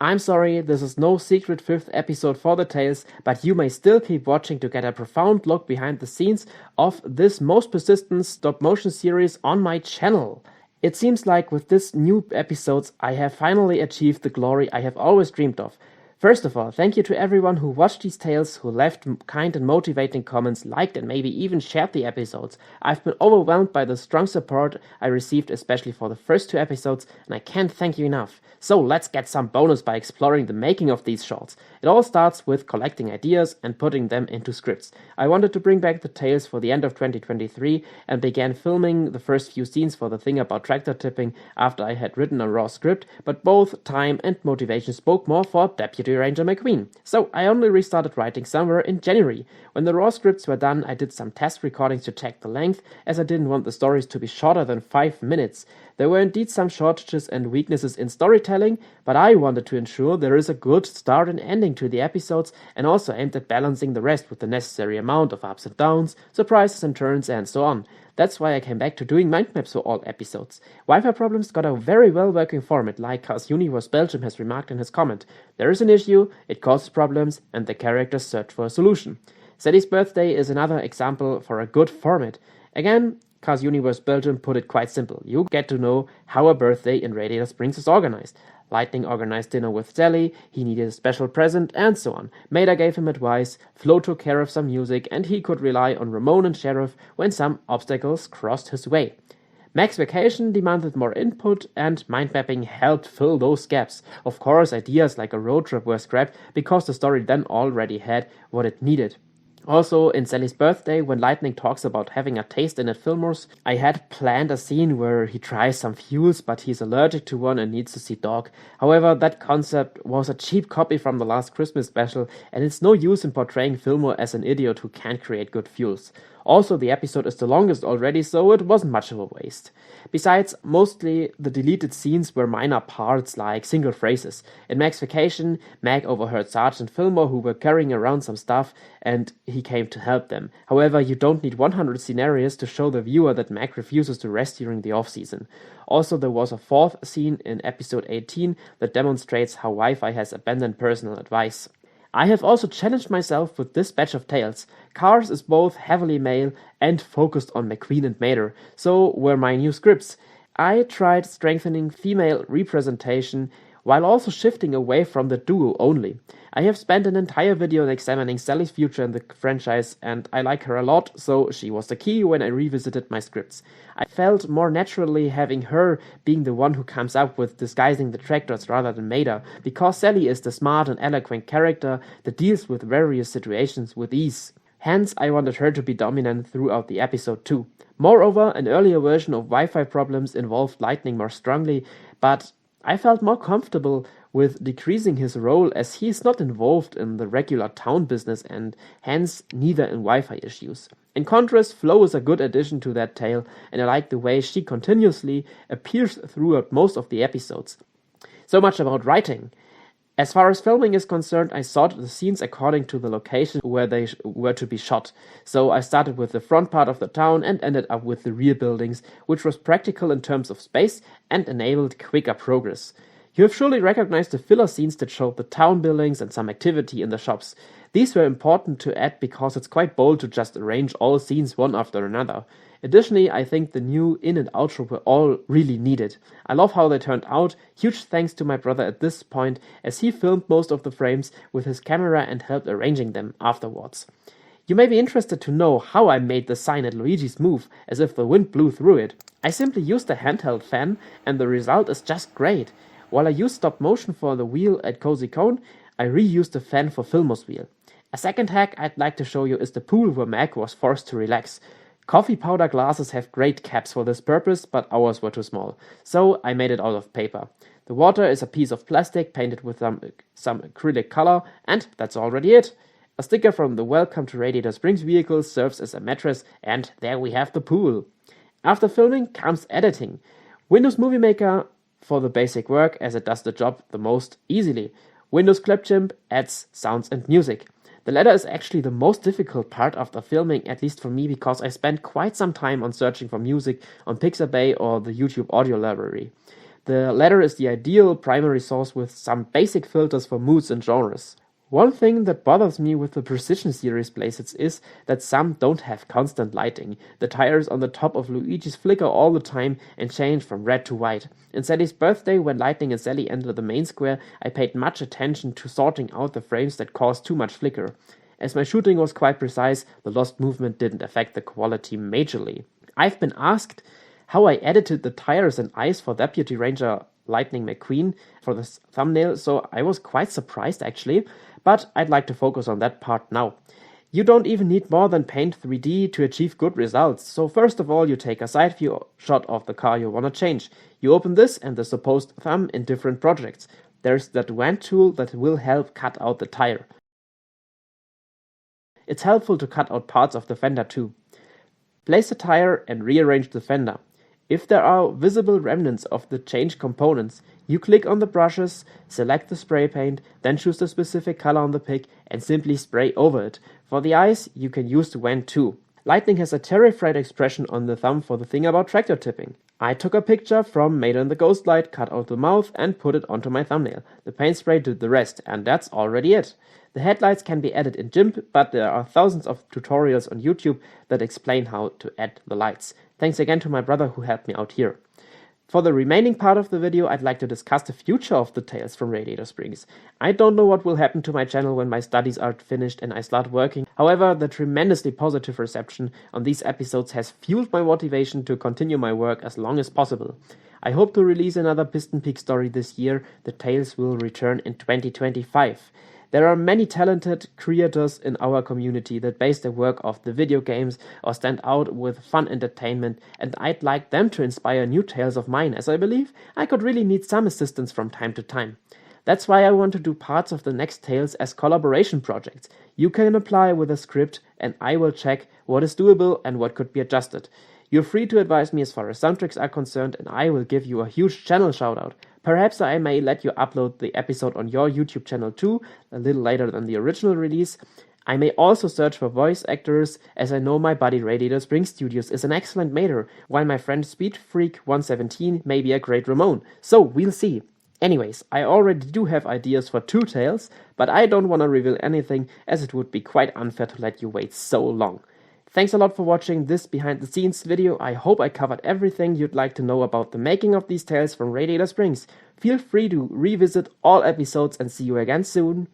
I'm sorry, this is no secret 5th episode for the tales, but you may still keep watching to get a profound look behind the scenes of this most persistent stop-motion series on my channel. It seems like with this new episodes I have finally achieved the glory I have always dreamed of. First of all, thank you to everyone who watched these tales, who left kind and motivating comments, liked and maybe even shared the episodes. I've been overwhelmed by the strong support I received, especially for the first 2 episodes, and I can't thank you enough. So let's get some bonus by exploring the making of these shorts. It all starts with collecting ideas and putting them into scripts. I wanted to bring back the tales for the end of 2023 and began filming the first few scenes for the thing about tractor tipping after I had written a raw script, but both time and motivation spoke more for Deputy Ranger McQueen. So I only restarted writing somewhere in January. When the raw scripts were done, I did some test recordings to check the length, as I didn't want the stories to be shorter than 5 minutes. There were indeed some shortages and weaknesses in storytelling, but I wanted to ensure there is a good start and ending to the episodes, and also aimed at balancing the rest with the necessary amount of ups and downs, surprises and turns, and so on. That's why I came back to doing mind maps for all episodes. Wi-Fi problems got a very well working format, like Cars Universe Belgium has remarked in his comment. There is an issue, it causes problems, and the characters search for a solution. Sally's birthday is another example for a good format. Again, Cars Universe Belgium put it quite simple. You get to know how a birthday in Radiator Springs is organized. Lightning organized dinner with Sally, he needed a special present, and so on. Maida gave him advice, Flo took care of some music, and he could rely on Ramon and Sheriff when some obstacles crossed his way. Mack's vacation demanded more input, and mind mapping helped fill those gaps. Of course, ideas like a road trip were scrapped because the story then already had what it needed. Also, in Sally's birthday, when Lightning talks about having a taste in at Fillmore's, I had planned a scene where he tries some fuels, but he's allergic to one and needs to see Doc. However, that concept was a cheap copy from the last Christmas special, and it's no use in portraying Fillmore as an idiot who can't create good fuels. Also, the episode is the longest already, so it wasn't much of a waste. Besides, mostly the deleted scenes were minor parts like single phrases. In Mack's vacation, Mack overheard Sergeant Fillmore who were carrying around some stuff, and he came to help them. However, you don't need 100 scenarios to show the viewer that Mack refuses to rest during the off-season. Also, there was a 4th scene in episode 18 that demonstrates how Wi-Fi has abandoned personal advice. I have also challenged myself with this batch of tales. Cars is both heavily male and focused on McQueen and Mater, so were my new scripts. I tried strengthening female representation while also shifting away from the duo only. I have spent an entire video on examining Sally's future in the franchise, and I like her a lot, so she was the key when I revisited my scripts. I felt more naturally having her being the one who comes up with disguising the tractors rather than Maida, because Sally is the smart and eloquent character that deals with various situations with ease. Hence, I wanted her to be dominant throughout the episode too. Moreover, an earlier version of Wi-Fi problems involved Lightning more strongly, but I felt more comfortable with decreasing his role as he is not involved in the regular town business and hence neither in Wi-Fi issues. In contrast, Flo is a good addition to that tale, and I like the way she continuously appears throughout most of the episodes. So much about writing. As far as filming is concerned, I sorted the scenes according to the location where they were to be shot. So I started with the front part of the town and ended up with the rear buildings, which was practical in terms of space and enabled quicker progress. You have surely recognized the filler scenes that showed the town buildings and some activity in the shops. These were important to add because it's quite bold to just arrange all scenes one after another. Additionally, I think the new in and outro were all really needed. I love how they turned out. Huge thanks to my brother at this point, as he filmed most of the frames with his camera and helped arranging them afterwards. You may be interested to know how I made the sign at Luigi's move, as if the wind blew through it. I simply used a handheld fan, and the result is just great. While I used stop motion for the wheel at Cozy Cone, I reused the fan for Fillmore's wheel. A second hack I'd like to show you is the pool where Mack was forced to relax. Coffee powder glasses have great caps for this purpose, but ours were too small, so I made it out of paper. The water is a piece of plastic painted with some acrylic color, and that's already it. A sticker from the Welcome to Radiator Springs vehicle serves as a mattress, and there we have the pool. After filming comes editing. Windows Movie Maker for the basic work, as it does the job the most easily. Windows Clipchamp adds sounds and music. The latter is actually the most difficult part after filming, at least for me, because I spent quite some time on searching for music on Pixabay or the YouTube audio library. The latter is the ideal primary source with some basic filters for moods and genres. One thing that bothers me with the Precision series playsets is that some don't have constant lighting. The tires on the top of Luigi's flicker all the time and change from red to white. In Sally's birthday, when Lightning and Sally enter the main square, I paid much attention to sorting out the frames that caused too much flicker. As my shooting was quite precise, the lost movement didn't affect the quality majorly. I've been asked how I edited the tires and eyes for Deputy Ranger Lightning McQueen for this thumbnail, so I was quite surprised actually, but I'd like to focus on that part now. You don't even need more than Paint 3D to achieve good results, so first of all you take a side view shot of the car you wanna change. You open this and the supposed thumb in different projects. There's that wand tool that will help cut out the tire. It's helpful to cut out parts of the fender too. Place the tire and rearrange the fender. If there are visible remnants of the changed components, you click on the brushes, select the spray paint, then choose the specific color on the pick and simply spray over it. For the eyes, you can use the wand too. Lightning has a terrified expression on the thumb for the thing about tractor tipping. I took a picture from Mater in the Ghostlight, cut out the mouth and put it onto my thumbnail. The paint spray did the rest, and that's already it. The headlights can be added in GIMP, but there are thousands of tutorials on YouTube that explain how to add the lights. Thanks again to my brother who helped me out here. For the remaining part of the video, I'd like to discuss the future of the Tales from Radiator Springs. I don't know what will happen to my channel when my studies are finished and I start working. However, the tremendously positive reception on these episodes has fueled my motivation to continue my work as long as possible. I hope to release another Piston Peak story this year. The Tales will return in 2025. There are many talented creators in our community that base their work off the video games or stand out with fun entertainment, and I'd like them to inspire new tales of mine, as I believe I could really need some assistance from time to time. That's why I want to do parts of the next tales as collaboration projects. You can apply with a script and I will check what is doable and what could be adjusted. You're free to advise me as far as soundtracks are concerned and I will give you a huge channel shoutout. Perhaps I may let you upload the episode on your YouTube channel too, a little later than the original release. I may also search for voice actors, as I know my buddy Radiator Springs Studios is an excellent Mater, while my friend SpeedFreak117 may be a great Ramon. So, we'll see. Anyways, I already do have ideas for 2 tales, but I don't want to reveal anything as it would be quite unfair to let you wait so long. Thanks a lot for watching this behind the scenes video. I hope I covered everything you'd like to know about the making of these tales from Radiator Springs. Feel free to revisit all episodes and see you again soon.